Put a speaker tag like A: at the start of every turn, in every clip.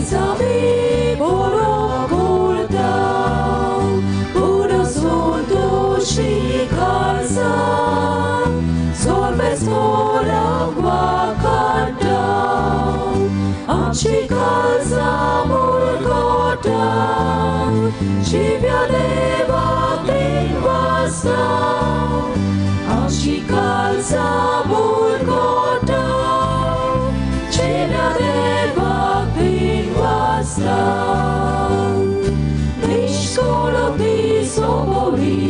A: Sabi boro kurtau, boro sonto shikarsa, sorbes morang wakadau, amshikarsa murkodau, shivya deva tinvasau, amshikarsa murkodau, shivya deva Nishkolo pisomori,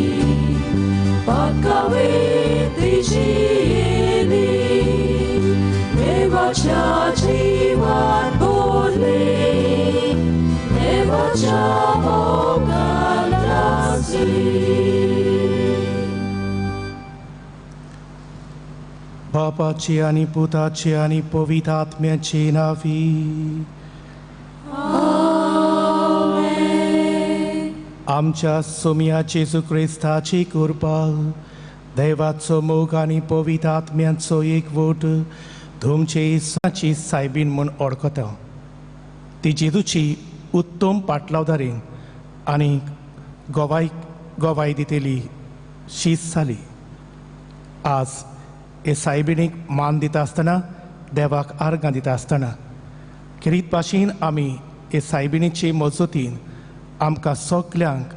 A: pakave tijini, nevacha jivan bodli, nevacha moganasi.
B: Bapaci ani Putaci ani Povitatmiaci navi. आमच्या सोम्या जेजू क्रिस्ताची कृपा देवाचो मोग आनी पवित्र आत्म्याचो एकवट तुमचे इसाची सायबीण म्हूण ओळखता ती जेजूची उत्तम पाटलावदारी आनी गोवाय दितेली शीज जाली आज हे सायबीणीक मान दिता आसतना देवाक आर्गां दिता आसतना किरीत भाशेन आमी हे सायबीणीचे मजतीन आमकां सगल्यांक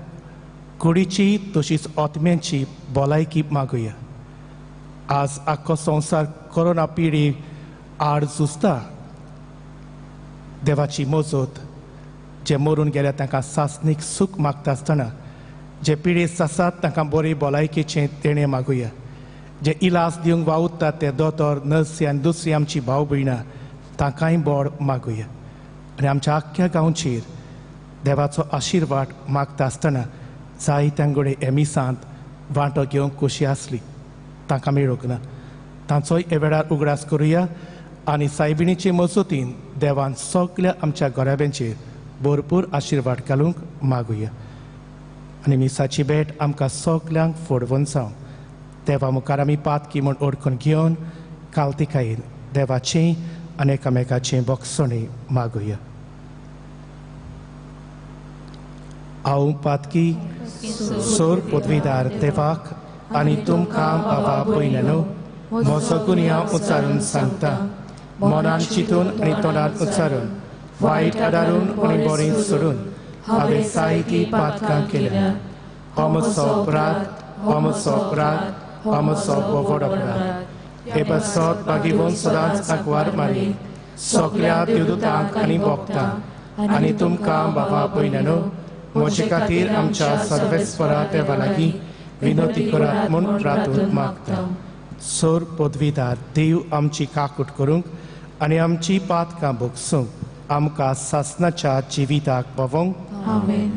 B: कुडीची तशीच आत्म्याची भलायकी मागुया आज आख्खो संवसार कोरोना पिडी आड झुजता देवाची मजत जे मरून गेल्या तांकां सासणीक सूख मागता आसतना जे पिडेस्त आसात तांकां बरे भलायकेचें तेणें मागुया जे इलाज दिवंक वावुरतात ते दोतोर नर्सी आनी दुसरी आमची भाव भयणां तांकांय बोड मागुया आनी आमच्या आख्ख्या गांवचेर देवाचो आशिर्वाद मागता आसतना जायत्यांकडे हे मिसांत वांटो घेवंक खोशी आसली तांकां मेळूंक ना तांचोय हे वेळार उगडास करुया आनी सायबीणीचे मजतीन देवान सगल्या आमच्या घराब्यांचेर भरपूर आशिर्वाद घालूंक मागुया आनी मिसाची भेट आमकां सगल्यांक फोडवून जावं देवा मुखार आमी पातकी म्हूण ओळखून घेवन कालतिकायेन देवाचें आनी एकामेकाचें बोगसणें मागुया हांव पातकी सोर पदवीदार देवाक आनी तुमकां बाबा भयणानो म्हजो गुन्य हांव उच्चारून सांगता मनान चिंतून आनी तोंडान उच्चारून वायट आदारून आनी बरें सोडून हांवें जायतीं पातकां केल्यां हो म्हजो अपराध हो म्हजो अपराध हो म्हजो व्हड अपराध हे बसत बागीवन सदांच आंकवार मारी सगल्या देवदूतांक आनी भक्तांक आनी तुमकां बाबा भयणानो म्हजे खातीर आमच्या सर्वेस्परा देवा लागीं विनोती करात म्हूण प्रार्थून मागता सोर पदवीदार देव आमची काकूट करूंक आनी आमची पातकां भोगसूंक आमकां सासणाच्या जिविताक पावोवंक
A: आमेन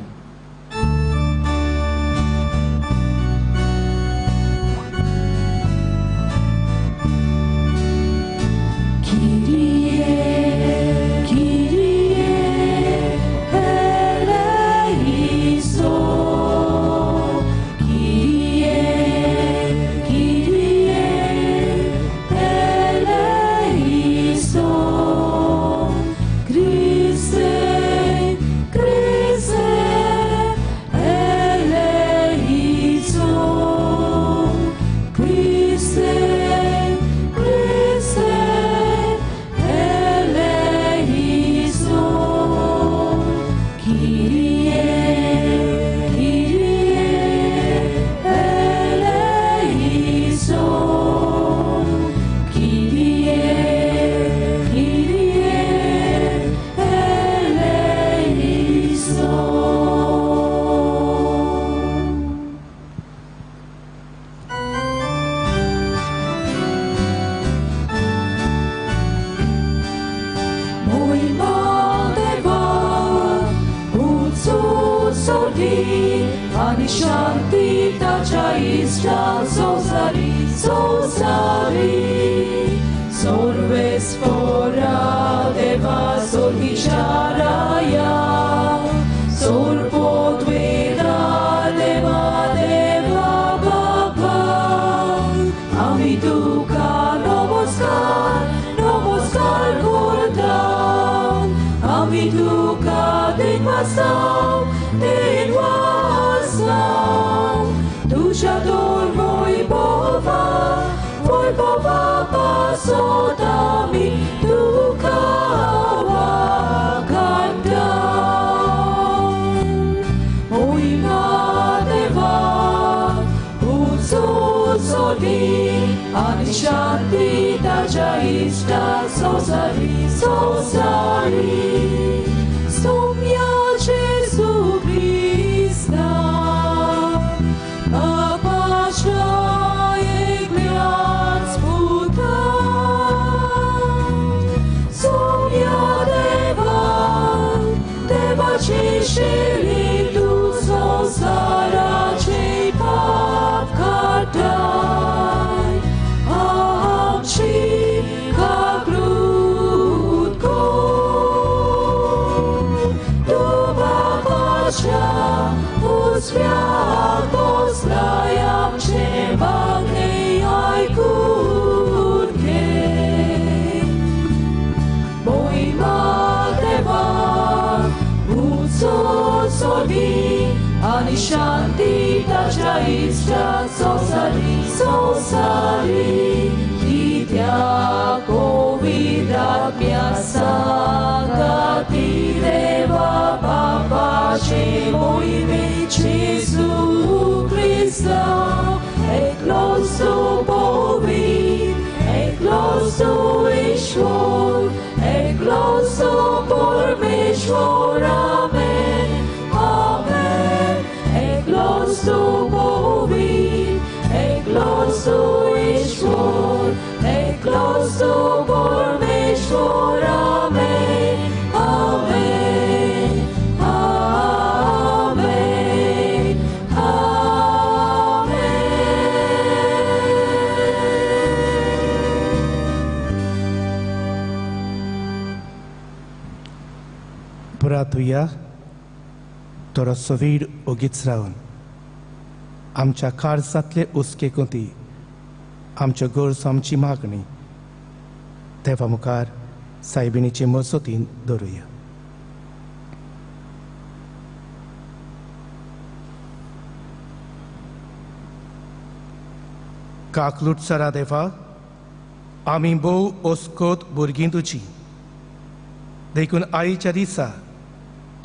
A: Ani shanti tacha istra sosari sosari Sorves fora deva sorgisharaya Sor podveda deva deva baba Ami duka namaskar namaskar kordam Ami duka सोडी आणि शांती ताच्या इष्टात सोसारी सोसारी सोम्या जेसू ख्रिस्ता आपाच्या एकल्याच पुता सोम्या देवाची शेली तू संसाराचे पाप काढाय आमची काकृत तू बापाच्या उजव्यात बसलाय आमचे मागणे ऐकून घे मोहिमा देवा सोडी आणि शांती ताच्या इष्टात सोसारी सोसारी त्या कोविदात्म्या सांगाती देवा बापाचे मोहिमेचे जेसू ख्रिस्ता एकलोच तो पवित्र एकलोच तो ईश्वर एकलोच तो परमेश्वर आमेन आमेन एकलोच तो पवित्र एकलोच तो ईश्वर एकलोच तो परमेश्वर आमेन आमेन आमेन आमेन.
B: Pratuja torosowir ogitsraun. आमच्या काळजातले उस्के कोती आमच्या गोरस आमची मागणी देवा मुखार सायबिणीचे मजतीन दवरुया. काकलूट सरा देवा आमी भोव ओस्कोत भुरगीं तुजी देखून आईच्या दिसा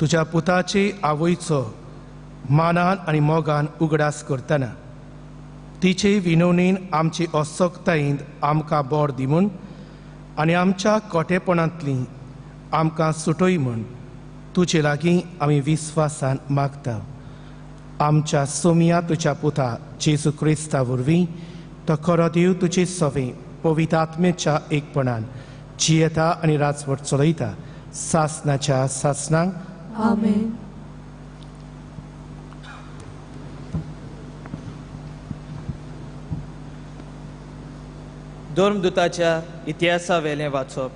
B: तुज्या पुताचे आवयचो मानान आनी मोगान उगडास करतना तिचे विनवणेन आमचे असोक्तायेंत आमकां बोर दिमून आनी आमच्या खोटेपणांतली आमकां सुटोय म्हूण तुजे लागीं आमी विस्वासान मागता. आमच्या सोमिया तुज्या पुता जेसू क्रिस्ता वरवीं तो खरो देव तुजे सवे पवित्र आत्मेच्या एकपणान जियेता आनी राजवट चलयता सासनाच्या सासनांक
A: आमेन.
C: धर्मदूताच्या इतिहासा वेलें वाचप.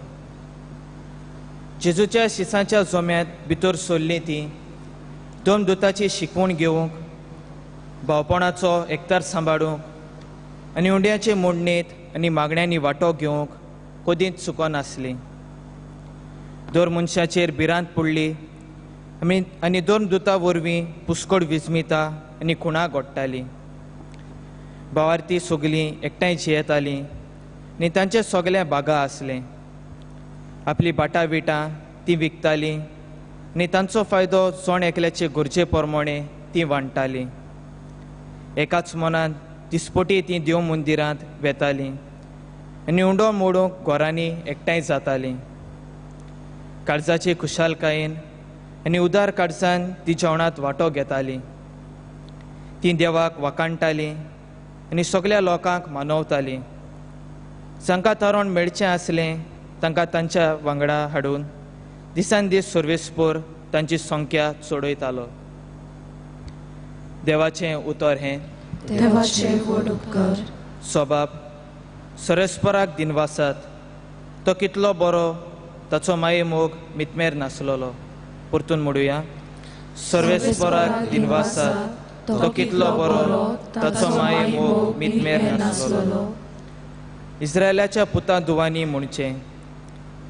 C: जेजूच्या शिसाच्या जोम्यांत भितर सरलीं ती धर्मदूताची शिकवण घेवंक भावपणाचो एकठार सांबाळूंक आनी उंड्याचे मोडणेंत आनी मागण्यांनी वांटो घेवंक कदींच चुकोनासलीं. दर मनशाचेर भिरांत पडली आनी धर्मदूता वरवीं पुस्कळ विस्मिता आनी खुणां घडटालीं. भावार्थी सगलीं एकठांय जियेतालीं आनी तांचे सगळें बागा आसलें. आपली बाटां विटां तीं विकतालीं आनी तांचो फायदो जोण एकल्याचे गरजे प्रमाणे तीं वांटतालीं. एकाच मनान दिसपटी तीं देव मंदिरांत वेतालीं आनी उंडो मोडूंक घरांनी एकठांय जातालीं. काळजाचे खुशालकायेन आनी उदार काळजान तीं जेवणांत वांटो घेतालीं. तीं देवाक वाखाणटालीं आनी सगळ्या लोकांक मानवतालीं. जांकां तरोण मेळचें आसलें तांकां तांच्या वांगडा हाडून दिसान दीस सर्वेस्पोर तांची संख्या चडयतालो. देवाचें उतर हें
A: देवाचे व्हड उपकार.
C: सोबाब सर्वेस्पराक दिनवासात तो कितलो बरो ताचो माये मोग मितमेर नासलोलो. परतून म्हणुया सर्वेस्पराक दिनवासात तो कितलो बरो ताचो माये मोग मितमेर नासलोलो. इस्रायलाच्या पुता दुवांनी म्हणचें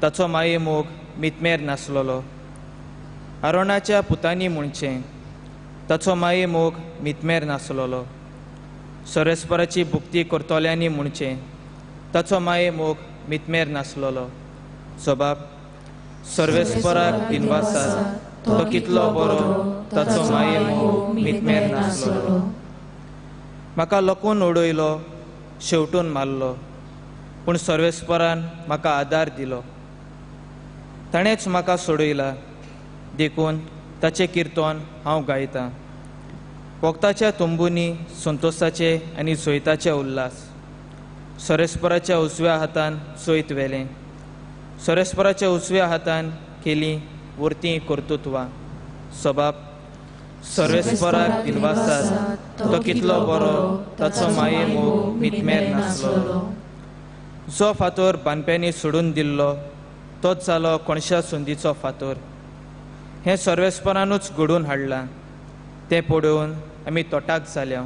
C: ताचो माये मोग मितमेर नासलोलो. आरोनाच्या पुतांनी म्हणचें ताचो माये मोग मितमेर नासलोलो. सर्वेस्पराची भुक्ती करतल्यांनी म्हणचें ताचो माये मोग मितमेर नासलोलो. सोबाब सर्वेस्पराक दिनवासात तो कितलो बरो ताचो माये मोग मितमेर नासलोलो. म्हाका लोकून उडयलो शेवटून मारलो, पूण सर्वेस्परान म्हाका आदार दिलो. ताणेंच म्हाका सोडयला, देखून ताचें किर्तन हांव गायतां. वखदाच्या तुंबुनी संतोशाचे आनी सोयताचे उल्हास. सर्वेस्पराच्या उजव्या हातान सोयत व्हेलें, सर्वेस्पराच्या उजव्या हातान केली वर्ती कर्तुत्वां. सबाब सर्वेस्पराक दिलवासात, तो कितलो बरो, ताचो माये मोग मितमेर नासलो. जो फातर बानप्यांनी सोडून दिल्लो, तोच जालो कोणशा सुंदीचो फातर. हें सर्वेस्परानूच घडोवन हाडलां, तें पळोवन आमी तोटाक जाल्या.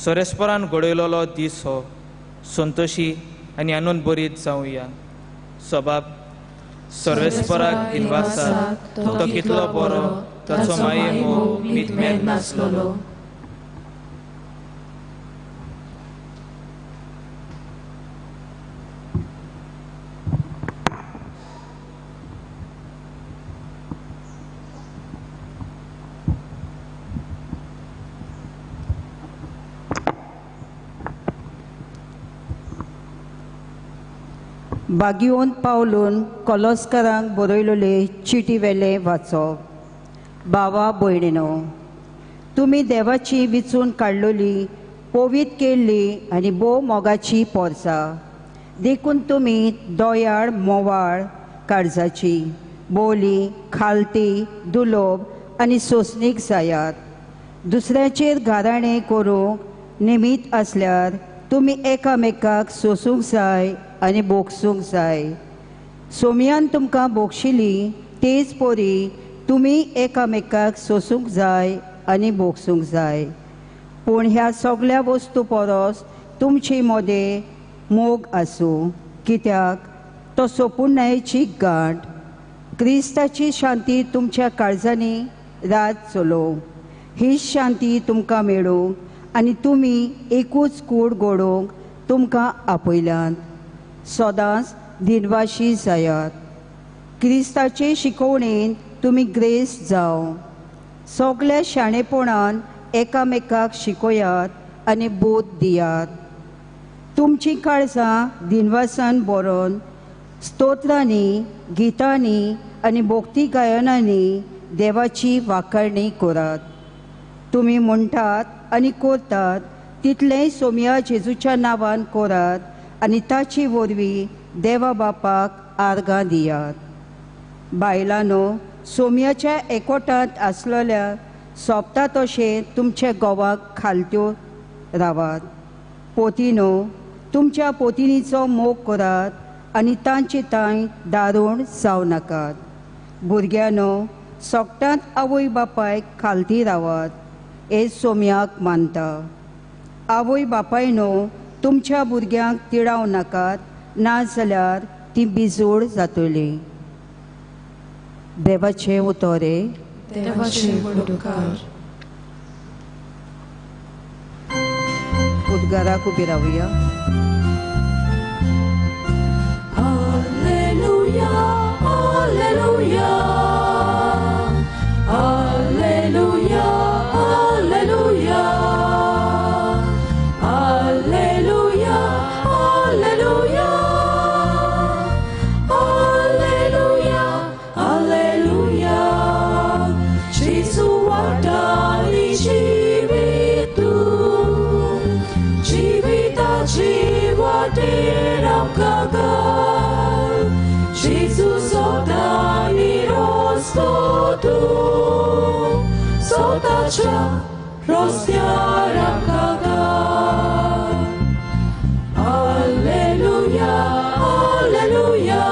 C: सर्वेस्परान घडयलोलो दीस हो संतोशी आनी आनंद भरीत जावया. सबाब सर्वेस्पराक दिलवासात, तो कितलो बरो, ताचो माये मोग मितमेर नासलो.
D: बागयोन पावलून कॉलोस्करांक बरयलेले चिटी वेले वाचप. भावा भयणीनो, तुमी देवाची विचून काडलेली, पोवीत केल्ली आनी भोव मोगाची पोरसां. देखून तुमी दोयाळ मोवाळ काळजाची, बोली, खालती, दुलोब आनी सोंसणीक जायात. दुसऱ्याचेर घाराणें करूंक निमीत आसल्यार तुमी एकामेकाक सोसूंक जाय आनी बोगसूंक जाय. सोमयान तुमकां बोगशिली तेच पोरी तुमी एकामेकाक सोसूंक जाय आनी बोगसूंक जाय. पूण ह्या सगळ्या वस्तू परस तुमची मोदें मोग आसूं, कित्याक तो सोपून गांठ. क्रिस्ताची शांती तुमच्या काळजांनी रात चलोवं. हीच शांती तुमकां मेळूंक आनी तुमी एकूच कूड घडोवंक तुमकां आपयल्यात. सदांच दिनवाशी जायात. क्रिस्ताचे शिकवणेन तुमी ग्रेस जावं. सगळ्या शाणेपणान एकामेकाक शिकोयात आनी बोध दियात. तुमची काळजां दिनवासान बरोवन स्तोत्रांनी, गितांनी आनी भोक्ती गायनांनी देवाची वाखाणणी करात. तुमी म्हणटात आनी करतात तितलेंय सोमया जेजूच्या नांवान करात आनी ताची वरवीं देवा बापाक आर्गां दियात. बायलांनो, सोमयाच्या एकवटांत आसलेल्या सोबता तशें तुमच्या घोवाक खालत्यो रावात. पोतिनो, तुमच्या पोतिनीचो मोग करात आनी तांचे तांय दारूण जावं नाकात. भुरग्यांनो, सोगटांत आवय बापायक खालती रावात, हे सोमयाक मानता. आवय बापायनो, तुमच्या भुरग्यांक तिडाव नाकात, नाजाल्यार ती बिजोड जातली. देवाचे उतोरे.
A: देवाचे उपकार.
D: उद्गाराक उबी रावया.
A: Alleluia, Alleluia, Alleluia, Alleluia, Alleluia, Alleluia, Alleluia, Alleluia. Gesù वाटाली जीवितू, जीविताची वाटेर आमकां घाल. Gesù सोदानी रोस्तो तू, सोदाच्या रोस्त्यार आमकां घाल. Alleluia, Alleluia,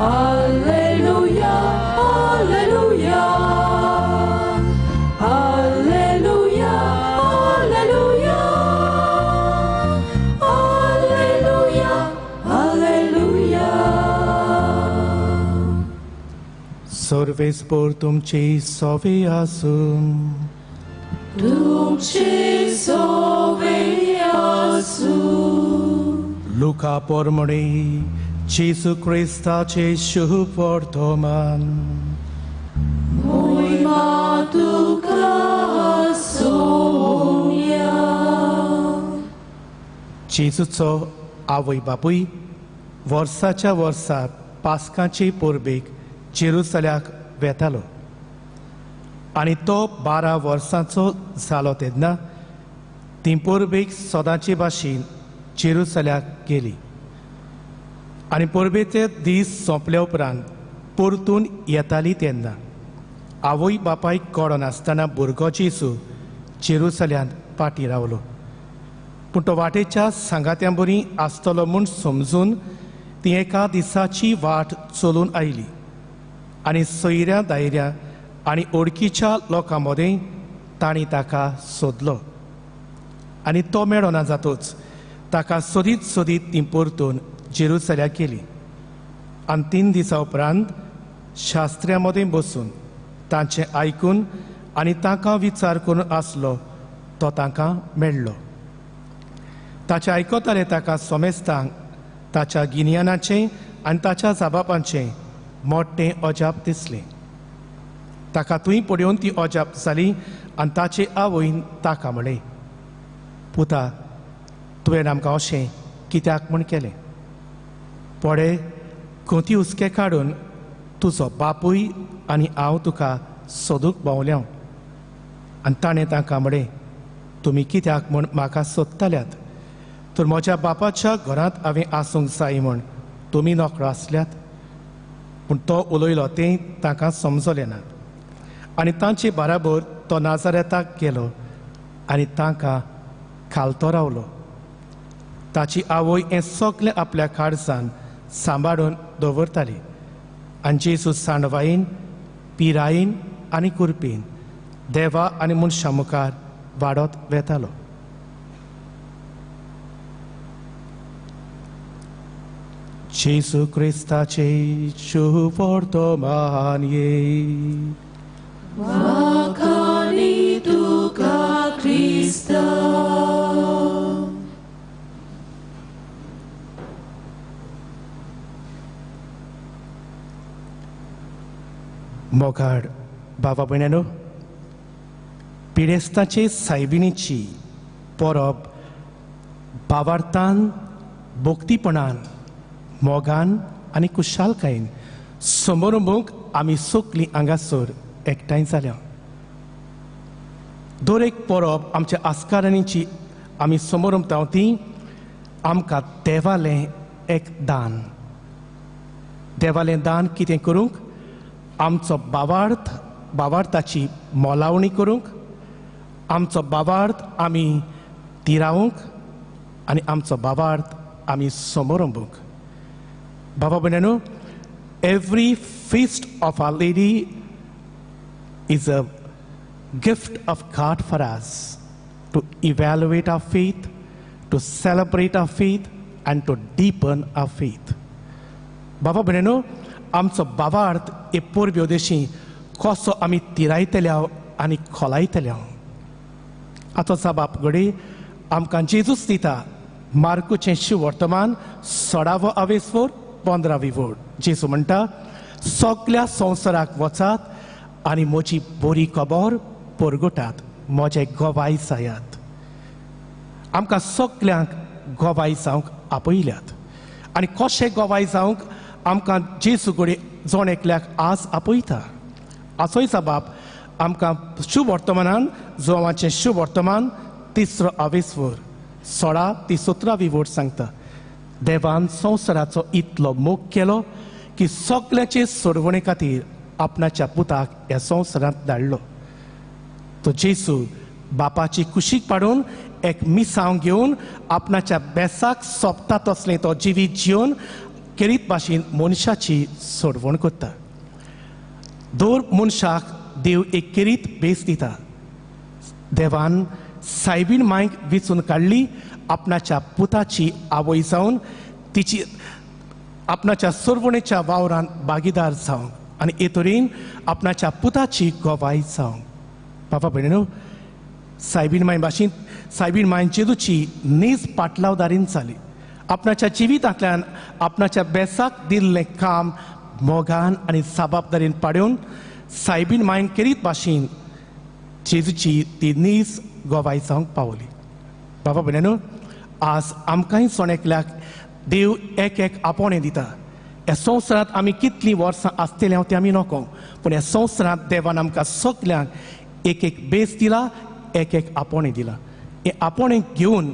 A: Alleluia, Alleluia, Alleluia, Alleluia, Alleluia, Alleluia.
B: सर्वेस्पर तुमची सोवे आसूं.
A: तुमचे सोवे आसूं.
B: लुका पोरमणे जेसू क्रिस्ताचे शुभ वर्तमान.
A: Moima tuka sonia.
B: जेजूचो आवय बापूय वर्साच्या वर्सा पास्काचे पोरबेक जेरुसल्याक वेतालो आनी तो 12 वर्सांचो जालो तेन्ना ती पोरबेक सदांचे भाशेन जेरुसल्याक गेली आनी पोरबेचे दीस सोंपले उपरांत परतून येताली तेन्ना आवय बापायक कळो नासतना भुरगो जेजू जेरुसल्यांत पाटी रावलो पूण तो वाटेच्या सांगात्यां बरी आसतलो म्हूण समजून ती एका दिसाची वाट चलून आयली आनी सोयऱ्या दायऱ्या आनी ओळखीच्या लोकां मदें तांणी ताका सोदलो आनी तो मेळना जातूच ताका सोदीत सोदीत ती परतून जेरुसल्याक गेली आनी 3 दिसां उपरांत शास्त्र्यां मदें बसून तांचें आयकून आनी तांकां विचार करून आसलो तो तांकां मेळ्ळो ताचें आयकताले ताका सोमेस्तांक ताच्या गिन्यानाचें आनी ताच्या जाबापांचें मोठें अजाप दिसलें ताका थंय पडून ती अजाप जाली आनी ताचे आवयन ताका म्हणलें पुता तुवें आमकां अशें कित्याक म्हूण केलें पडे खोती हुस्के काडून तुजो बापूय आनी हांव तुका सोदूंक भोंवल्या आनी ताणें तांकां म्हणलें तुमी कित्याक म्हूण म्हाका सोदताल्यात तर म्हज्या बापाच्या घरांत हांवें आसूंक जाय म्हूण तुमी नोकरो आसल्यात पूण तो उलयलो तें तांकां समजलें ना आनी तांचे बाराबर तो नाजारेताक गेलो आनी तांकां खालतो रावलो ताची आवय हें सगलें आपल्या काळजान सांबाळून दवरताली आनी जेजू सांडवायेन पिरायेन आनी कुरपेन देवा आनी मनशां मुखार वाडत वेतालो जेजू क्रिस्ताचे शुभ वर्तमान ये
A: Wakani tuka Krista.
B: मोगाड बाबा भयणांनो पिडेस्ताचे सायबिणीची परब भावार्थान भोक्तीपणान मोगान आनी कुशालकायेन समारंभूक आमी सगलीं हांगासर एकठांय जाल्या दर एक परब आमच्या आस्कारांची आमी समारंभताव ती आमकां देवालें एक दान देवालें दान कितें करूंक आमचो भावार्थाची मोलावणी करूंक आमचो भावार्थ आमी तिरावूंक आनी आमचो भावार्थ आमी समारंभूंक बाबा भयणांनो every feast of Our Lady is a gift of God for us to evaluate our faith, to celebrate our faith, and to deepen our faith. बाबा भयणांनो आमचो भावार्थ हे परबे देशी कसो आमी तिरायतल्या आनी खोलायतल्या हाचो जबाब घडी आमकां जेजूच दिता मार्कूचें शुवर्तमान 16वो आवेसवर 15वी वड जेजू म्हणटा सगल्या संवसाराक वचात आनी म्हजी बरी खबर परगटात म्हजे गोवाय जायात आमकां सगल्यांक गोवाय जावंक आपयल्यात आनी कशें गोवाय जावंक आमकां जेजू घडी जोण एकल्याक आज आपयता हाचोय जबाब आमकां शुभ वर्तमानान जोवाचें शुभ वर्तमान 3रो आवेसवर 16 ते 17वी वड सांगता देवान संवसाराचो इतलो मोग केलो की सगल्याचे सोडवणे खातीर आपणाच्या पुताक ह्या संवसारांत धाडलो तो जेजू बापाची कुशीक पाडून एक मिसांव घेवन आपणाच्या बेसाक सोंपता तसलें तो जिवीत जिवन केरीत भाशेन मनशाची सोडवण करता दर मनशाक देव एक केरीत बेस दिता देवान सायबीण मांयक वेंचून काडली आपणाच्या पुताची आवय जावन तिची आपणाच्या सोडवणेच्या वावरांत भागीदार जावंक आनी हे तरेन आपणाच्या पुताची गोवाय जावंक बाबा भयणांनो सायबीण मांय भाशेन सायबीण मांय जेजूची नेज पाटलावदारीन जाली आपणाच्या जिवितांतल्यान आपणाच्या बेसाक दिल्लें काम मोगान आनी जबाबदारीन पाडून सायबीण मांयन केरीत भाशेन जेजूची ती नेज गोवाय जावंक पावली बाबा भयणांनो आज आमकांय सोणेकल्याक देव एक एक आपोणे दिता. ह्या संवसारांत आमी कितलीं वर्सां आसतलीं हांव तें आमी नोको, पूण ह्या संवसारांत देवान आमकां सगल्यांक एक एक बेस दिला, एक एक आपोणे दिला. हे आपोणे घेवन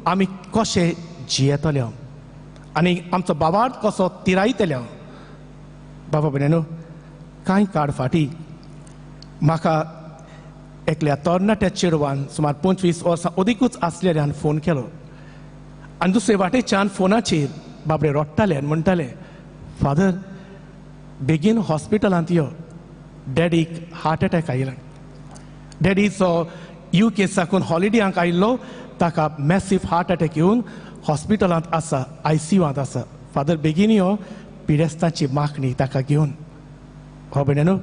B: आमी कशे जियेतले आनी आमचो बाबार्थ कसो तिरायतले. बाबा भयणीनो, कांय काळ फाटीं म्हाका एकल्या तरणाट्या चेडवान सुमार 25 वर्सां अदीकूच आसलेल्यान फोन केलो आनी दुसरे वाटेच्यान फोनाचेर बाबडे रडटाले आनी म्हणटाले, फादर बेगीन हॉस्पिटलांत यो, डॅडीक हार्ट अटॅक आयला. डॅडीचो UK साकून हॉलिडेयांक आयिल्लो, ताका मॅसीव हार्ट अटॅक येवन हॉस्पिटलांत आसा, ICUंत आसा. फादर बेगीन यो, पिडेस्तांची मागणी ताका घेवन. हो भयणीनो,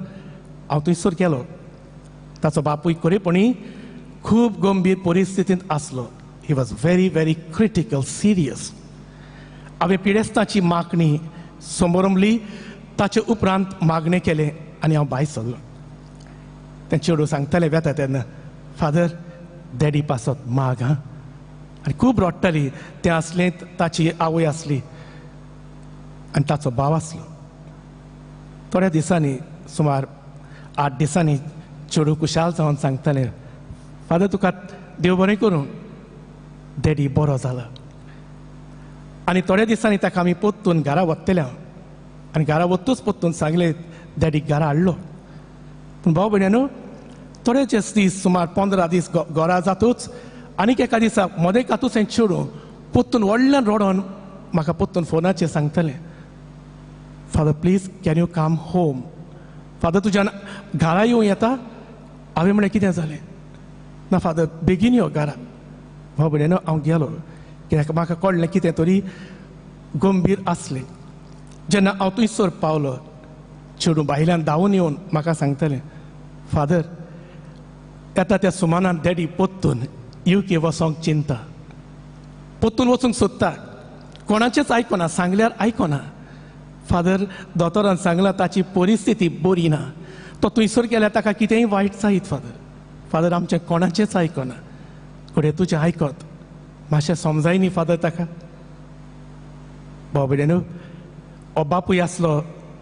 B: हांव थंयसर गेलो. ताचो बापूय खरेपणी खूब गंभीर परिस्थितींत आसलो. He was very very critical, serious. हांवें पिडेस्तांची मागणी समोरमली, ताचे उपरांत मागणें केलें आनी हांव भायर सरलो. तें चेडूं सांगतालें वेता तेन्ना, फादर डॅडी पासत माग हां. आनी खूब रडटाली. तें आसलें ताची आवय आसली आनी ताचो भाव आसलो. थोड्या दिसांनी, सुमार 8 दिसांनी चेडूं कुशाल जावन सांगतालें, फादर तुका देव बरें करूं, डॅडी बरो जाला. आनी थोड्या दिसांनी ताका आमी पोत्तून घरा वतले आनी घरा वतूच पोत्तून सांगलें, डॅडीक घरा हाडलो. पूण भाव भयणीनो, थोडेच दीस, सुमार 15 दीस घरा जातूच आनीक एका दिसा मदेकातूच हें चेडूं पोत्तून व्हडल्यान रडोन म्हाका पोत्तून फोनाचेर सांगतालें, father please can you come home. Father तुज्या घरा येवं येता. हांवें म्हळें कितें जालें? ना फादर बेगीन यो घरा. भाव भयणीनो, हांव गेलो कित्याक म्हाका कळ्ळें कितें तरी गंभीर आसलें. जेन्ना हांव थंयसर पावलो, चेडूं भायल्यान धांवून येवन म्हाका सांगतालें, फादर येता त्या सुमारान डॅडी पोत्तून UK वचोंक चिंता, पोत्तून वचूंक सोदता, कोणाचेंच आयकना, सांगल्यार आयकना. फादर दोतोरान सांगलां ताची परिस्थिती बरी ना, तो थंयसर गेल्यार ताका कितेंय वायट जायत. फादर आमचें कोणाचेंच आयकना, फुडें तुजें आयकत, मातशें समजाय न्ही फादर ताका. भाव भयणीनो, हो बापूय आसलो,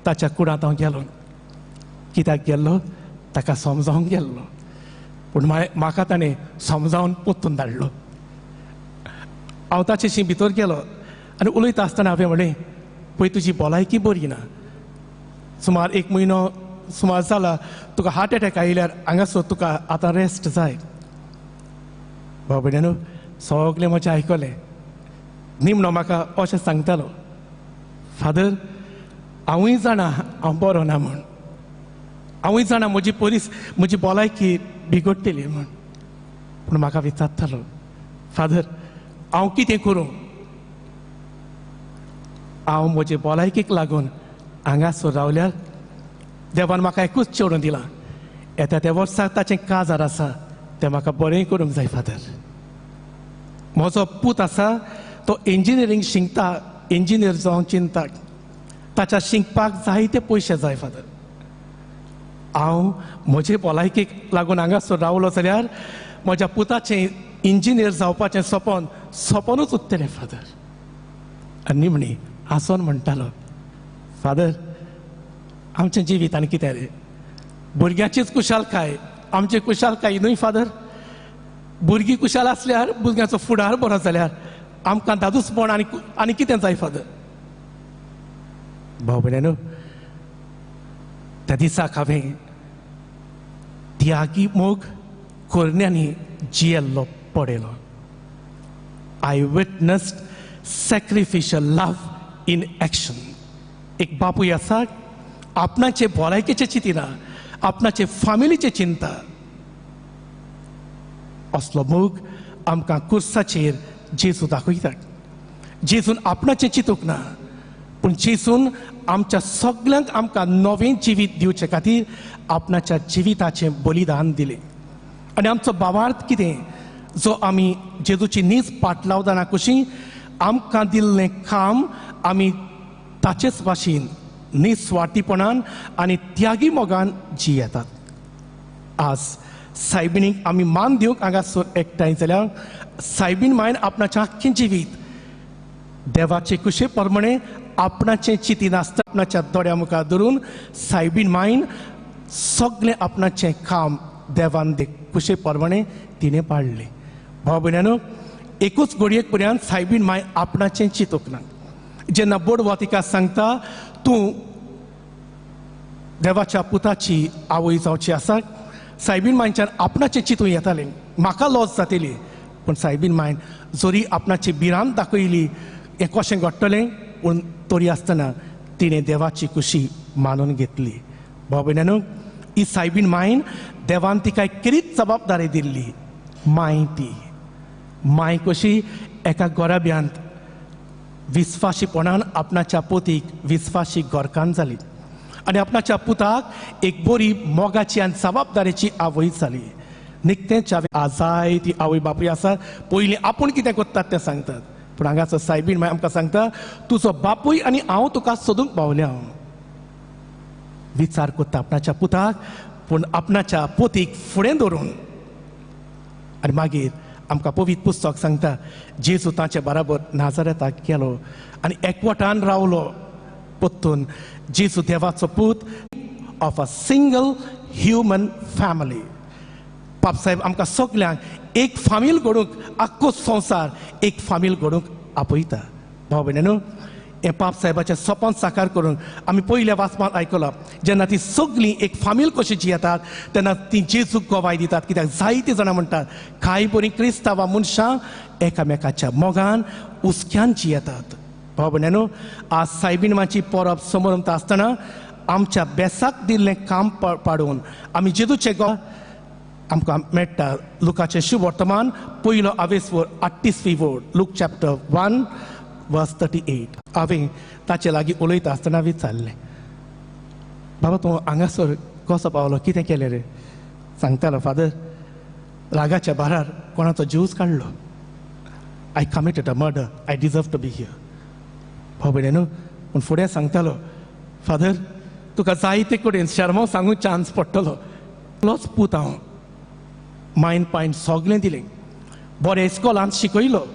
B: ताच्या कुडांत हांव गेलो. कित्याक गेल्लो? ताका समजावंक गेल्लो. पूण म्हाका ताणें समजावन पोत्तून धाडलो. हांव ताचेशी भितर गेलो आनी उलयता आसतना हांवें म्हणलें, पळय तुजी भलायकी बरी ना, सुमार 1 म्हयनो सुमार जाला, तुका हार्ट अटॅक आयल्यार हांगासर तुका आतां रेस्ट जाय. भाव भयणीनो, सगळें म्हजें आयकलें. निमणो म्हाका अशें सांगतालो, फादर हांवूय जाणा हांव बरो ना म्हूण, हांवूय जाणा म्हजी भलायकी बिगडटली म्हूण. पूण म्हाका विचारतालो, फादर हांव कितें करूं? हांव म्हजे भलायकेक लागून हांगासर रावल्यार देवान म्हाका एकूच चेडूं दिलां. येता त्या वर्साक ताचें काजार आसा, तें म्हाका बरें करूंक जाय फादर. म्हजो पूत आसा, तो इंजिनियरींग शिकता, इंजिनियर जावंक चिंता. ताच्या शिकपाक जायते पयशे जाय फादर. हांव म्हजे भलायकेक लागून हांगासर रावलो जाल्यार म्हज्या पुताचें इंजिनियर जावपाचें सपनूच उरतलें फादर. आनी निमणी हांसोन म्हणटालो, फादर आमचें जिवीत आनी कितें रे? भुरग्याचीच कुशालकाय आमची कुशालकाय न्हय फादर. भुरगीं कुशाल आसल्यार, भुरग्याचो फुडार बरो जाल्यार आमकां दादूसपण आनी कितें जाय फादर. भाव भयणीनो, त्या दिसाक हांवें त्यागी मोग कोरण्यांनी जियेल्लो पळयलो. I witnessed sacrificial love in action. एक बापूय आसा, आपणाचे भलायकेचें चिंतिना, आपणाचे फामिलीचें चिंता. असलो मोग आमकां कुर्साचेर जेजू दाखयता. जेजून आपणाचें चिंतूंक ना, पूण जेजून आमच्या सगल्यांक आमकां नवें जिवीत दिवचे खातीर आपणाच्या जिविताचें बलिदान दिलें. आनी आमचो भावार्थ कितें, जो आमी जेजूची नीज पाटलावदाना कशी आमकां दिल्लें काम आमी ताचेच भाशेन निस्वार्थीपणान आनी त्यागी मोगान जियेतात. आज सायबिणीक आमी मान दिवंक हांगासर एकठांय जाल्यार सायबीण मायन आपणाचें आख्खें जिवीत देवाचे कुशे प्रमाणे आपणाचें चिंती नासता आपणाच्या दोळ्या मुखार धरून सायबीण मायन सगळें आपणाचें काम देवान कुशे प्रमाणे तिणें पाळलें. भाव भयणानो, एकूच घडयेक पर्यंत सायबीण माय आपणाचें चिंतूंक ना. जेन्ना बोडवा तिका सांगता तूं देवाच्या पुताची आवय जावची आसा, सायबीण मायच्यान आपणाचें चिंतूं येतालें, म्हाका लॉस जातली. पूण सायबीण मायन जोरी आपणाची भिरांत दाखयली हें कशें घडटलें, पूण तरी आसतना तिणें देवाची कुशी मानून घेतली. भाव भयणानो, ही सायबीण मायन देवान तिका एक किरीत जबाबदारी दिल्ली. माय ती माय कशी एका गोराब्यांत विस्वाशीपणान आपणाच्या पोतीक विस्वाशी गोरकान जाली आनी आपणाच्या पुताक एक बरी मोगाची आनी जबाबदारेची आवय जाली. निकतेंच जाय ती आवय बापूय आसात, पयलीं आपूण कितें करतात तें सांगतात. पूण हांगासर सायबीण माय आमकां सांगता तुजो बापूय आनी हांव तुका सोदूंक पावल्या. विचार करता आपणाच्या पुताक, पूण आपणाच्या पोतीक फुडें धरून. आनी मागीर आमकां पवित्र पुस्तक सांगता जेजू ताचे बराबर नाजारेताक गेलो आनी एकवटान रावलो. पोत्तून जेजू देवाचो पूत of a single human family. बापसाहेब आमकां सगल्यांक एक फामील घडोवंक, आख्खो संवसार एक फामील घडोवंक आपयता. भाव भयणानो, हें बापसाहेबाचें सपन साकार करूंक आमी पयल्या वाचपांत आयकलां जेन्ना ती सगळीं एक फामील कशी जियेतात तेन्ना ती जेजूक गोवाय दितात. कित्याक जायतीं जाणां म्हणटात कांय बरीं क्रिस्तांवां मनशां एकामेकाच्या मोगान उस्क्यान जियेतात. भाव भयणानो, आज सायबीण माची परब समोर आसतना आमच्या बेसाक दिल्लें काम पाडून आमी जेजूचे आमकां मेळटा. लुकाचें शुभ वर्तमान पयलो आवेसवर 38वी वोड, लूक चॅप्टर 1 वर्स 38. हांवें ताचे लागीं उलयता आसतना विचारलें, बाबा तूं हांगासर कसो पावलो, कितें केलें रे? सांगतालो, फादर रागाच्या भारार कोणाचो जीवच काडलो. I committed a murder, I deserve to be here. भाव भयणानो, पूण फुडें सांगतालो, फादर तुका जायते कडेन शर्मा सांगूंक चान्स पडटलो. तोच पूत हांव मायन पायन सगळें दिलें, बरें इस्कॉलांत शिकयलो.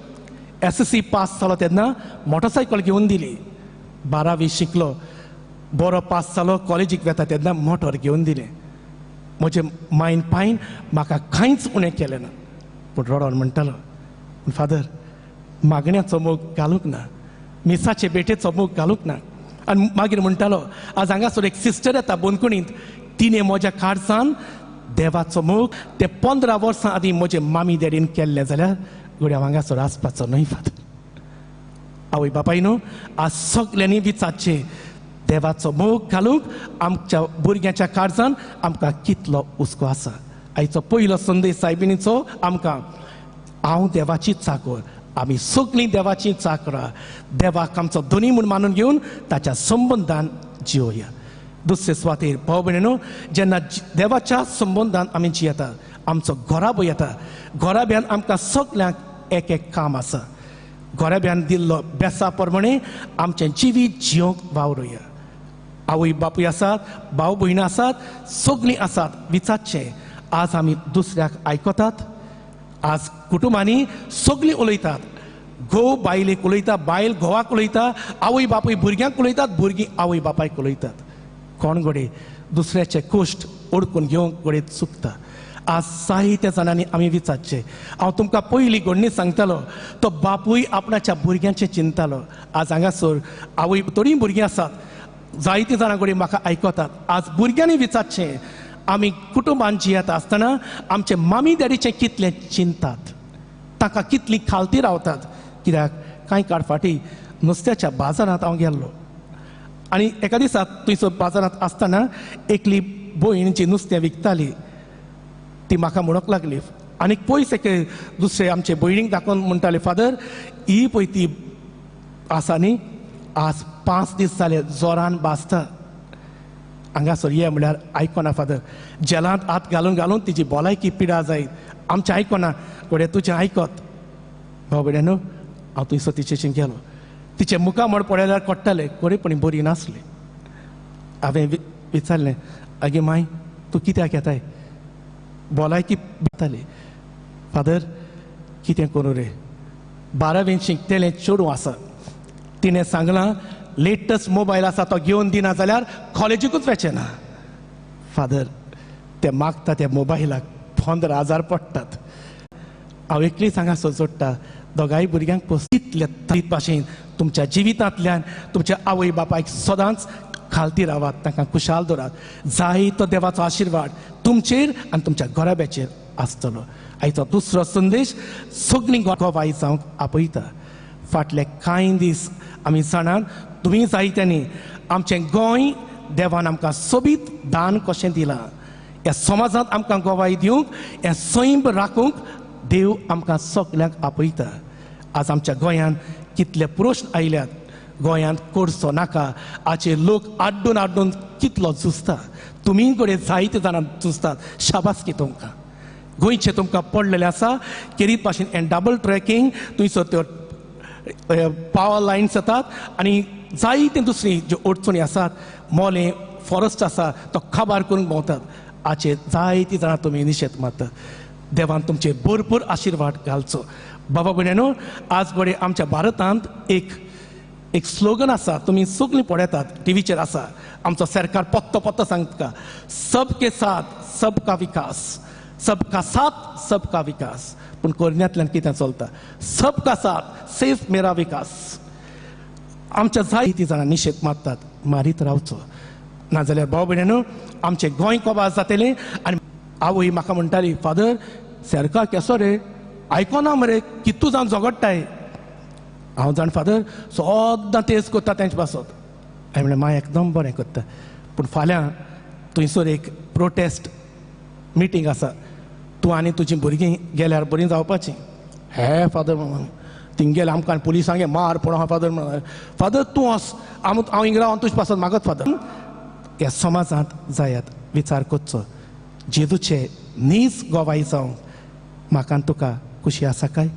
B: SSC पास जालो तेन्ना मोटरसायकल घेवन दिली. 12वी शिकलो, बरो पास जालो, कॉलेजीक वेता तेन्ना मोटर घेवन दिलें. म्हजें मायन पायन म्हाका कांयच उणें केलें ना. पूण रडोन म्हणटालो, फादर मागण्याचो मोग घालूंक ना, मिसाचे बेटेचो मोग घालूंक ना. आनी मागीर म्हणटालो, आज हांगासर एक सिस्टर येता बोनकुणींत, तिणें म्हज्या काळजान देवाचो मोग ते 15 वर्सां आदीं म्हजे मामी डॅडीन केल्लें जाल्यार घडये हांगासर आसपाचो न्हय. फादर आवय बापायनो, आज सगल्यांनी विचारचें देवाचो मोग घालूंक आमच्या भुरग्याच्या काळजान आमकां कितलो हुस्को आसा. आयचो पयलो संदेश सायबिणीचो आमकां, हांव देवाची चाकर, आमी सगळीं देवाची चाकरां, देवाक आमचो धनी म्हूण मानून घेवन ताच्या संबंदान जियोया. दुसरे सुवातेर भाव भयणानो, जेन्ना देवाच्या संबंदान आमी जियेतात, आमचो घोराबो येता. घोराब्यान आमकां सगल्यांक एक एक काम आसा. घोराब्यान दिल्लो बेसा प्रमाणे आमचें जिवीत जियोंक वावरुया. आवय बापूय आसात, भाव भयणी आसात, सगळीं आसात. विचारचें, आज आमी दुसऱ्याक आयकतात. आज कुटुंबांनी सगळीं उलयतात, घोव बायलेक उलयता, बायल घोवाक उलयता, आवय बापूय भुरग्यांक उलयतात, भुरगीं आवय बापायक उलयतात. कोण घडये दुसऱ्याचे कोश्ट ओडकून घेवंक घडये चुकता. आज जायत्या जाणांनी आमी विचारचें, हांव तुमकां पयलीं घडणी सांगतालो, तो बापूय आपणाच्या भुरग्यांचें चिंततालो. आज हांगासर आवय तोरी भुरगीं आसात, जायतीं जाणां घडये म्हाका आयकतात. आज भुरग्यांनी विचारचें, आमी कुटुंबान जियेता आसतना आमचे मामी डॅडीचें कितलें चिंतात, ताका कितलीं खालती रावतात. कित्याक कांय काळ फाटीं नुस्त्याच्या बाजारांत हांव गेल्लो आनी एका दिसा थंयसर बाजारांत आसतना एकली भयण जी नुस्तें विकताली ती म्हाका म्हणूंक लागली. आनी पयस एक दुसरे आमचे भयणीक दाखोवन म्हणटाले, फादर ही पळय ती आसा न्ही, आज 5 दीस जाले जोरान भाजता. हांगासर ये म्हळ्यार आयकना फादर, जेलांत हात घालून घालून तिची भलायकी पिडा जायत. आमचें आयकना, घडये तुजें आयकत. भाव भयणानो, हांव थंयसर तिचेशीं गेलो. तिचे मुखामळ पळयल्यार कट्टले, खरेपणी बरी नासली. हांवें विचारलें, आगे माय तूं कित्याक येताय? भलायकी भिताली फादर कितें करूं रे 12वीं शिकतेलें चेडूं आसा तिणें सांगलां लेटस्ट मोबायल आसा तो घेवन दिना जाल्यार कॉलेजीकूच वचना फादर ते मागता त्या मोबायलाक 15,000 पडटात हांव एकली सांगा सोडटा दोगांय भुरग्यांक पोस्तितले तरीत भाशेन तुमच्या जिवितांतल्यान तुमच्या आवय बापायक सदांच खालती रावात तांकां खुशाल दवरात जाय तो देवाचो आशिर्वाद तुमचेर आनी तुमच्या घराब्याचेर आसतलो आयचो दुसरो संदेश सगळीं गोवाई जावंक आपयता फाटले कांय दीस आमी जाणात तुमी जायत्यांनी आमचें गोंय देवान आमकां सोबीत दान कशें दिलां ह्या समाजांत आमकां गोवाई दिवंक हें सैम राखूंक देव आमकां सगल्यांक आपयता आज आमच्या गोंयांत कितले प्रश्न आयल्यात गोंयांत कोर्सो नाका हाचे लोक आड्डून आड्डून कितलो झुजता तुमी कडेन जायते जाणां झुजतात शाबासकी तुमकां गोंयचे तुमकां पडलेले आसा केरीत भाशेन हें डबल ट्रॅकिंग थंयसर त्यो पावर लायन्स येतात आनी जायते दुसरी ज्यो अडचणी आसात मोलें फॉरेस्ट आसा तो काबार करून भोंवतात हाचे जायतीं जाणां तुमी निशेध मारतात देवान तुमचे भरपूर आशिर्वाद घालचो बाबा भयणीनो आज घडये आमच्या भारतांत एक स्लोगन आसा तुमी सगळीं पळयतात टीव्हीचेर आसा आमचो सरकार पत्तो सांगता सबके साथ सबका विकास सबका साथ सबका विकास पूण कोरण्यांतल्यान कितें चलता सबका साथ सिर्फ मेरा विकास आमच्या जायतीं जाणां निशेध मारतात मारीत रावचो नाजाल्यार भाव भयणीनो आमचें गोंय कोबार जातलें आनी आवय म्हाका म्हणटाली फादर सरकार केसो रे आयकोना मरे कितू जावन झगडटाय हांव जाण फादर सद्दां तेच करता तेंचे पासत हांवें म्हणलें माय एकदम बरें करता पूण फाल्यां थंयसर एक प्रोटेस्ट मिटींग आसा तूं आनी तुजीं भुरगीं गेल्यार बरीं जावपाचीं हे फादर थिंग गेले आमकां पुलिसांगे मार पडो हा फादर तूं वच हांव हिंग रावन तुजे पासत मागत फादर ह्या समाजांत जायात विचार करचो जेजूचे नीज गोवाई जावंक म्हाका तुका खुशी आसा काय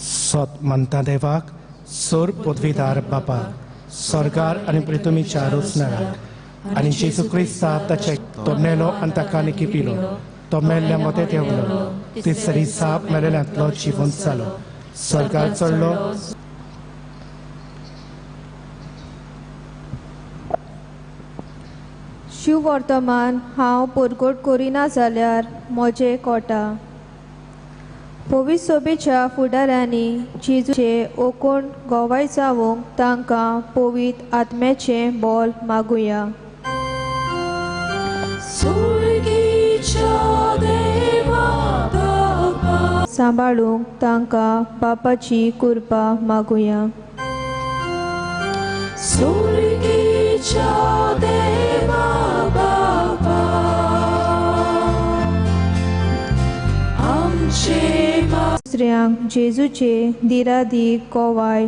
B: सत म्हणटा देवाक सोर पदवीदार बापा स्वर्गार आनी पृथ्वीच्या रोचणाराक आनी जेजू क्रिस्ता ताचे तो मेलो आनी ताका निकिपिलो तो मेल्ल्या मते देवलो तिसरी साप मेलेल्यांतलो जिवंत जालो स्वर्गार चडलो
E: शिव वर्तमान हांव परगट करिना जाल्यार म्हजें कोटा पवित्र सभेच्या फुडाऱ्यांनी जेजूचे ओकोण गोवाय जावंक तांकां पवित्र आत्म्याचें बोल मागुया सांबाळूंक तांकां बापाची कृपा मागुया दुसऱ्यांक जेजूचे दिरादी कोवाय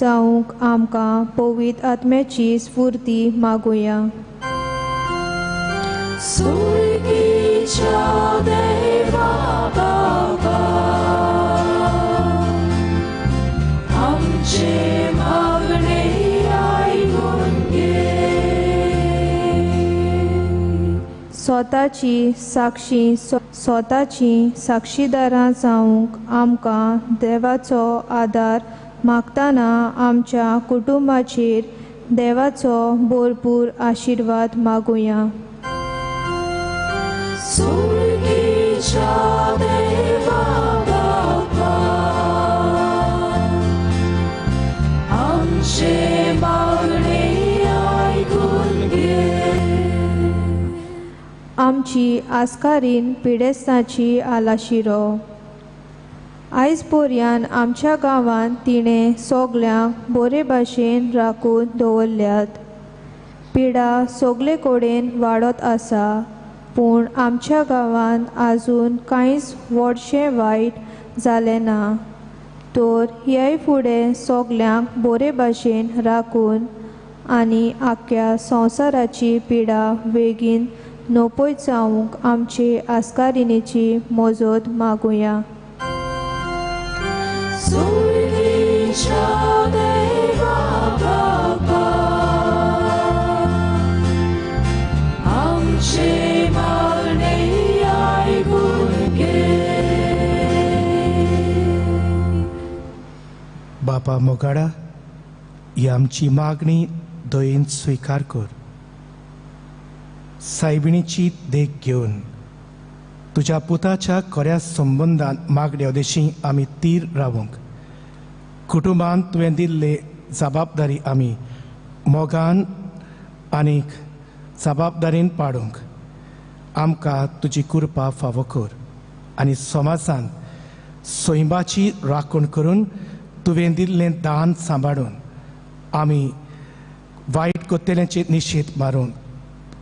E: जावंक आमकां पवित्र आत्म्याची स्फूर्ती मागुया स्वताची साक्षीदारां जावंक आमकां देवाचो आदार मागतना आमच्या कुटुंबाचेर देवाचो भरपूर आशिर्वाद मागुया आमची आस्कारीन पिडेस्ताची आलाशिरो आयज पर्यान आमच्या गांवांत तिणें सगल्यांक बरे भाशेन राखून दवरल्यात पिडा सगळे कडेन वाडत आसा पूण आमच्या गांवांत आजून कांयच व्हडशें वायट जालें ना तर ह्याय फुडें सगल्यांक बरे भाशेन राखून आनी आख्या संवसाराची पिडा बेगीन नोपय जावंक आमचे आस्कारिणीची मजत मागुया
A: Sorry, आमचे मागणे ऐकून घे.
B: बापा मोगाडा, ही आमची मागणी दयेन स्वीकार कर. सायबिणीची देख घेवन तुझ्या पुताच्या खऱ्या संबंधांत मागण्या देशी आमी तीर रावूंक, कुटुंबान तुवें दिल्ले जबाबदारी आमी मोगान आनीक जबाबदारीन पाडूंक आमकां तुजी कृपा फावो कर. आनी समाजांत सैमाची राखण करून तुवें दिल्लें दान सांबाळून आमी वायट कोत्तेल्यांचे निशेध मारून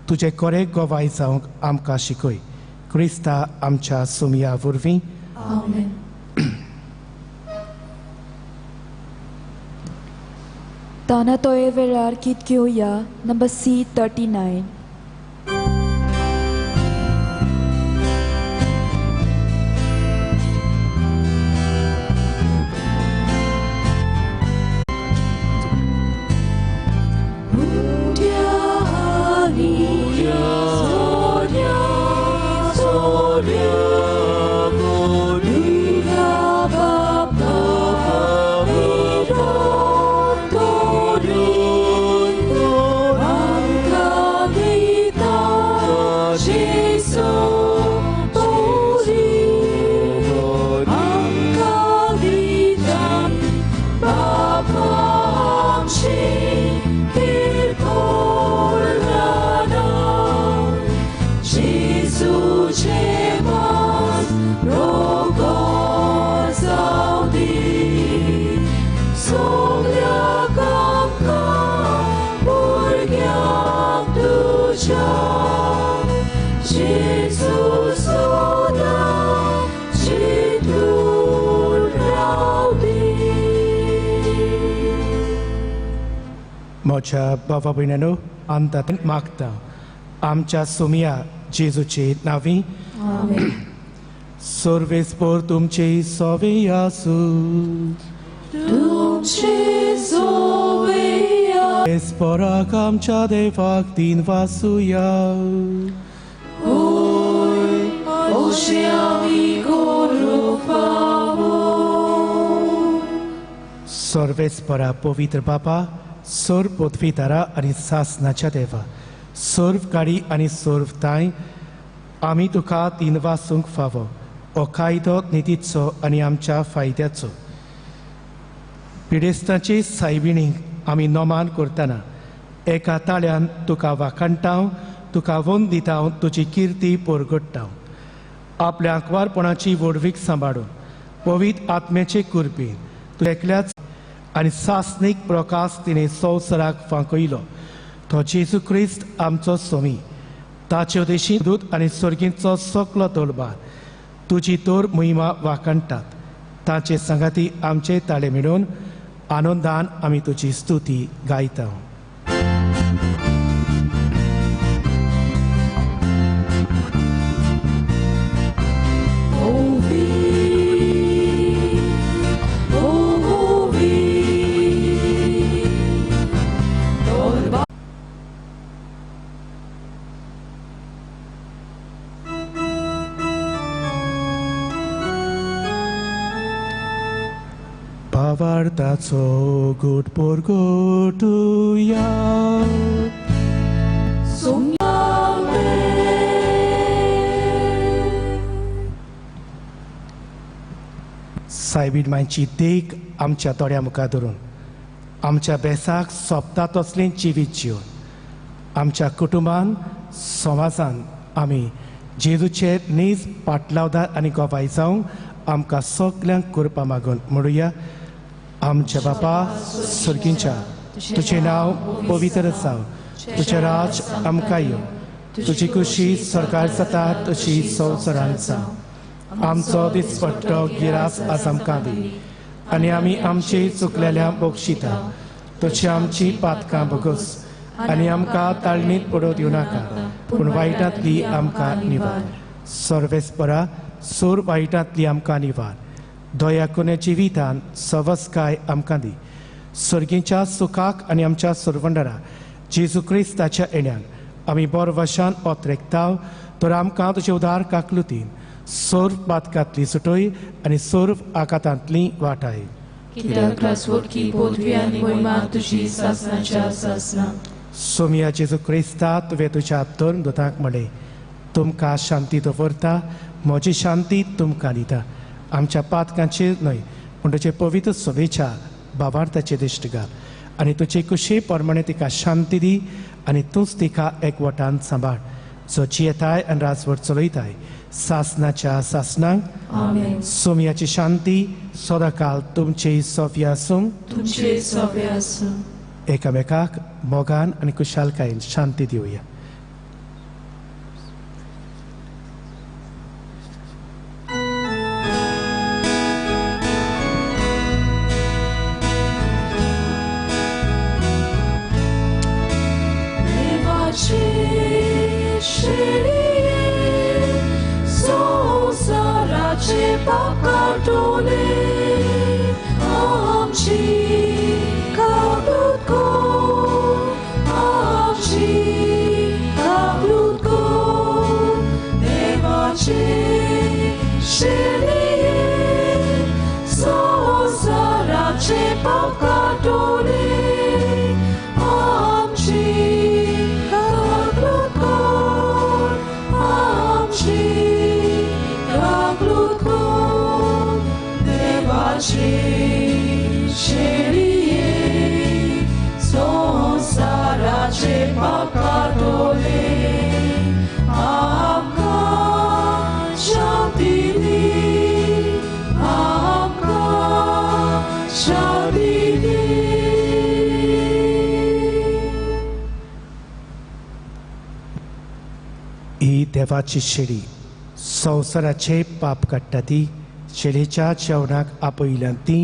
B: तुजे खरें गोवाय जावंक आमकां शिकय. क्रिस्ता आमच्या सुमया वरवीं.
A: आमेन.
F: ताना तोये वेळार गीत घेवया नंबर C39.
B: म्हज्या बाबा भयणांनो, अंतांत मागता आमच्या सुमया जेजूचे नांवी. सर्वेस्पर तुमचे सोवे आसूं.
A: तुमचे सोवे
B: स्पराक आमच्या देवाक दिन वासुया.
A: होय, अशें आमी करूंक फावो.
B: सर्वेस्परा पवित्र बापा, सर्व पदवीदारा आनी सासनाच्या देवा, सर्व गाडी आनी सर्व ताय आमी तुका दिन वासूंक फावो. हो कायदो नितीचो आनी आमच्या फायद्याचो. पिडेस्तांचे सायबिणीक आमी नोमान करतना एका ताळ्यान तुका वाखणटाव, तुका वोन दिता, तुजी किर्ती परगट्टाव. आपल्या आंकवारपणाची वडवीक सांबाळून पवित्र आत्म्याचे कुरपीन तूं एकल्याच आनी सासनीक प्रकाश तिणें संवसाराक फांकयलो. तो जेजू क्रिस्त आमचो सोमी, ताचे उदेशी दूत आनी सर्गींचो सगलो तोलबार तुजी तोर मोहिमा वाखणटात. ताचे संगाती आमचे ताळे मिळून आनंदान आमी तुजी स्तुती गायता. Pavartaco gut porgotuja. सायबीण मांची देख आमच्या दोळ्या मुखार धरून आमच्या बेसाक सोंपता तसलें जिवीत जिवन आमच्या कुटुंबान समाजान आमी जेजूचे नीज पाटलावदार आनी गोवाय जावंक आमकां सगल्यांक कृपा मागून म्हणुया. आमच्या बापा सर्गींच्या, तुजें नांव पवित्र जावं, तुजें राज आमकां येवं, तुजी खुशी सरकार जाता तशी संवसारांत जावं. आमचो दिसपट्टो गिरास आज आमकां दी आनी आमी आमची चुकलेल्या बक्षिता. तुजी आमची पातकां भोगोस आनी आमकां ताळणीत पडोवं दिवं नाका, पूण वायटांतली आमकां निवार. सर्वेस्परा सोर वायटांतली आमकां निवार. दया कोणे जिवितान सवस्काय आमकां दी. सर्गींच्या सुखाक आनी आमच्या सुरवंडरा जेजू क्रिस्ताच्या येण्यान आमी बोर वशान ओत्रेकताव तर आमकां तुजे उदार काकलुतीन सोर्व पातकांतली सुटोय आनी सोर्व आकांतांतली वाटाय.
A: कित्याक रासवटकी पदवी आनी महिमा तुजी सासणाच्या सासना.
B: सोमिया जेजू क्रिस्ता तुवें तुज्या दोन दुतांक म्हणलें तुमकां शांती दवरता म्हजी शांती तुमकां दिता. आमच्या पातकांचेर न्हय पूण तुजे पवित्र सोबेच्या भावार्थाचेर दिश्ट घाल आनी तुजे कुशे प्रमाणे तिका शांती दी आनी तूंच तिका एकवटान सांबाळ जो जियेताय आनी राजवट चलयताय सासनाच्या सासनांक.
A: आमेन.
B: सोमियाची शांती सदांकाल तुमचे सोफी आसूं.
A: तुमचे सवे आसूं.
B: एकामेकाक मोगान आनी कुशालकायेन शांती दिवया.
A: संसाराचे पाकाटोले आमची काबूत कर, आमची काबूत कर. देवाचे शेळये संसाराचे पाकाटोले आमची काबूत कर, आमची काबूत कर. देवाचे शेळये संसाराचे पाकाटोले आमकां शांती दी, आमकां शांती दी.
B: ही देवाची शेळी संवसाराचे पाप काडटा ती शेळेच्या जेवणाक आपयल्यान ती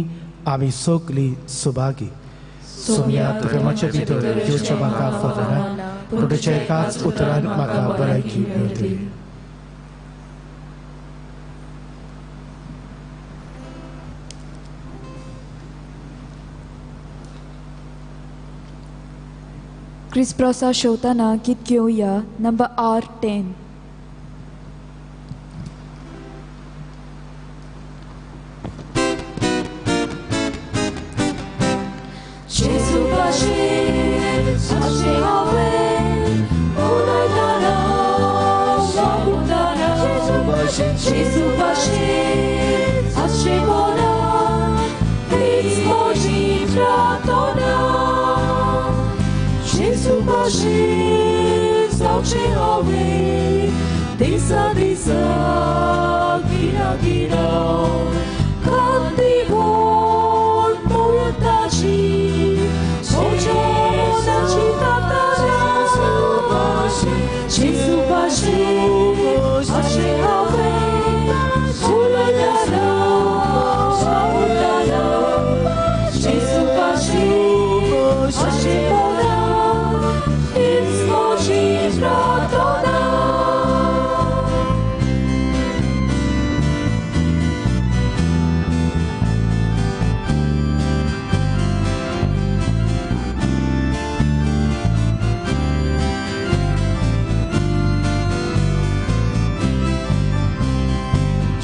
B: आमी सगळीं सुभागी. सोम्या तुवें म्हजे भितर येवचें म्हाका फदना पूण तुज्या एकाच उतरान म्हाका भलायकी मेळटली.
F: क्रिस्प्रोसा शेवताना गीत घेवया number R10.
A: Gesù pace, pace hawe, unaidana, sabutana. Gesù pace, pace bona, Pismo tratona. Gesù pace, pace hawe, disa disa, gira gira, cantivon poetaci. Gesù pace, pace hawe, unaidana, sabutana. Gesù pace, pace bona, Pismo tratona.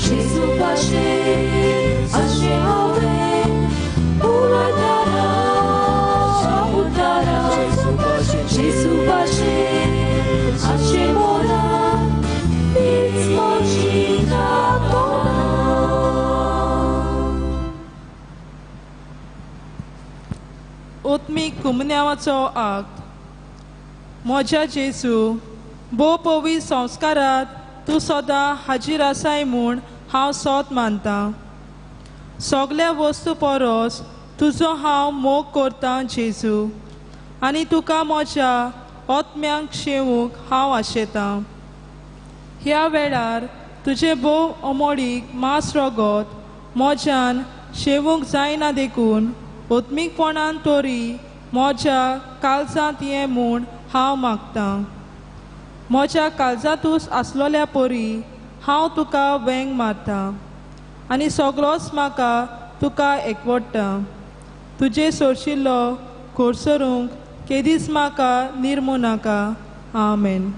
A: Gesù pace, pace hawe, unaidana, sabutana. Gesù pace, pace bona, Pismo tratona.
G: ओत्मीक कुमन्यावाचो आग. म्हज्या जेजू भोव पवी संस्कारांत तूं सदां हाजीर आसाय म्हूण हांव सोत मानतां. सगल्या वस्तू परस तुजो हांव मोग करतां जेजू आनी तुका म्हज्या ओत्म्यांक शेवूंक हांव आशेतां. ह्या वेळार तुजे भोव अमोडीक मास रगत म्हज्यान शेवूंक जायना देखून ओत्मीकपणान तोरी म्हज्या काळजांत ये म्हूण हांव मागतां. म्हज्या काळजांतूच आसलोल्या परी हांव तुका वेंग मारतां आनी सगळोच म्हाका तुका एकवटता. तुजे सोडशिल्लो घोरसरूंक केदीस म्हाका निर्मू नाका. आमेन.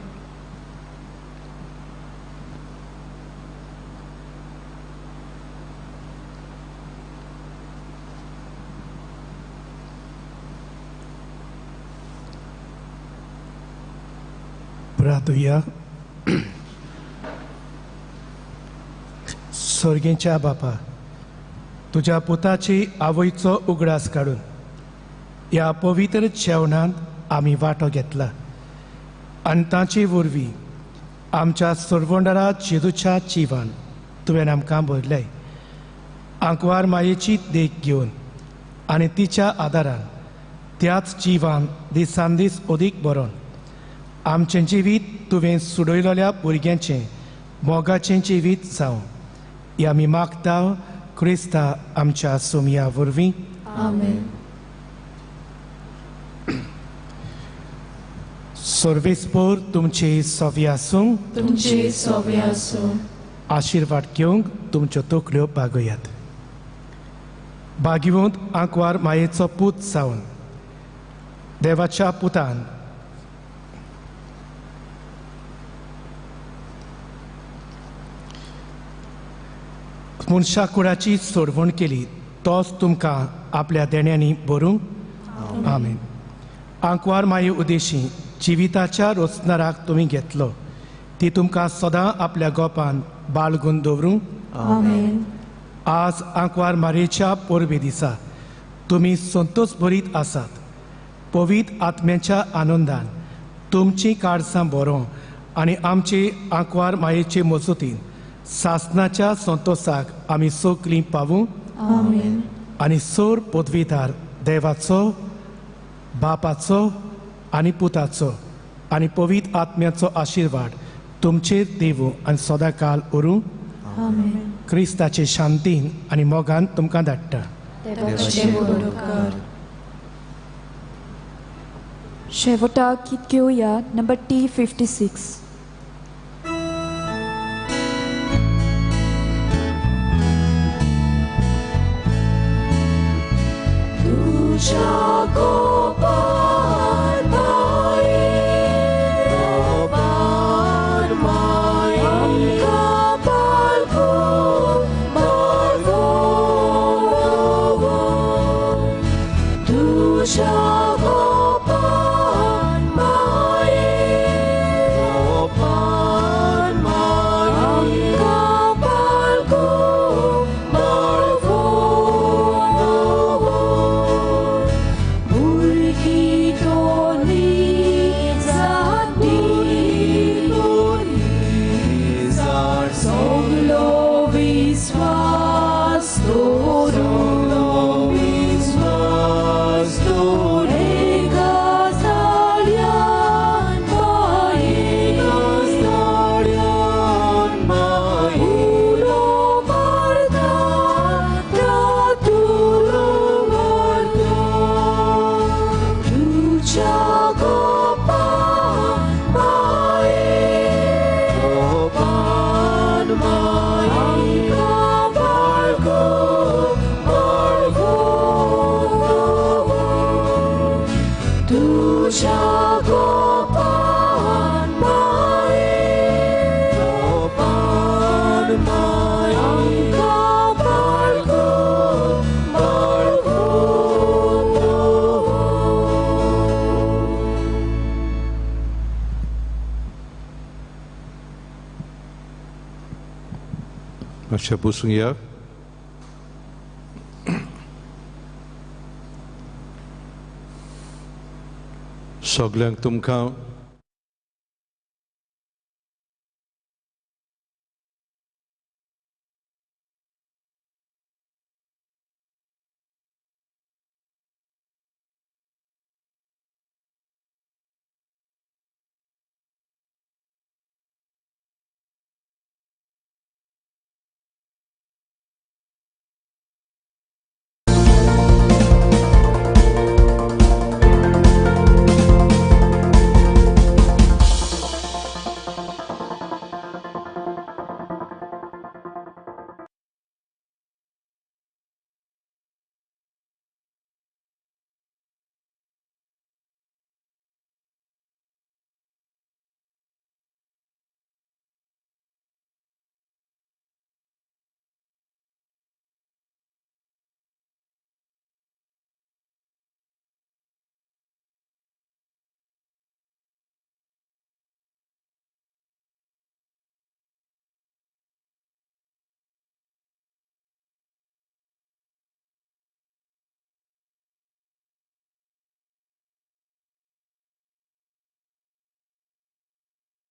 B: प्रार्थुया. स्वर्गीच्या बापा, तुझ्या पुताची आवयचो उगडास काडून ह्या पवित्र जेवणांत आमी वांटो घेतला आनी तांचे वरवीं आमच्या सोरवंडरा जेजूच्या जिवान तुवें आमकां भरलें. आंकवार मायेची देख घेवन आनी तिच्या आदारान त्याच जिवान दिसान दीस अदीक बरोवन आमचें जिवीत तुवें सुडयलेल्या भुरग्यांचें मोगाचें जिवीत जावं हें आमी मागता क्रिस्ता आमच्या सोमया वरवीं.
A: आमेन.
B: सर्वेस्पोर तुमचे सव्य आसूं.
A: तुमचे सव्य आसूं.
B: आशिर्वाद घेवंक तुमच्यो तकल्यो बागोयात. भाग्यवंत आंकवार मायेचो पूत जावन देवाच्या पुतान मनशा कुळाची सोडवण केली तोच तुमकां आपल्या देण्यांनी भरूंक. आमेन. आंकवार माये उद्देशी जिविताच्या रोचणाराक तुमी घेतलो ती तुमकां सदां आपल्या गोपान बाळगून दवरूंक.
A: आमेन.
B: आज आंकवार मारेच्या पोरबे दिसा तुमी संतोश भरीत आसात. पवित्र आत्म्याच्या आनंदान तुमची काळजां बरो आनी आमचे आंकवार मायेचे मजतीन सासनाच्या संतोषाक आमी सगळीं पावूं.
A: आमेन.
B: आनी सोर पदवीदार देवाचो, बापाचो आनी पुताचो आनी पवित्र आत्म्याचो आशिर्वाद तुमचेर देवूं आनी सदांकाळ उरूं.
A: आमेन.
B: क्रिस्ताचे शांतीन आनी मोगान तुमकां धाडटा.
A: देवाचे बरोबर कर.
F: शेवटाक गीत घेवया नंबर T56.
H: मातशें बसून या. सगल्यांक तुमकां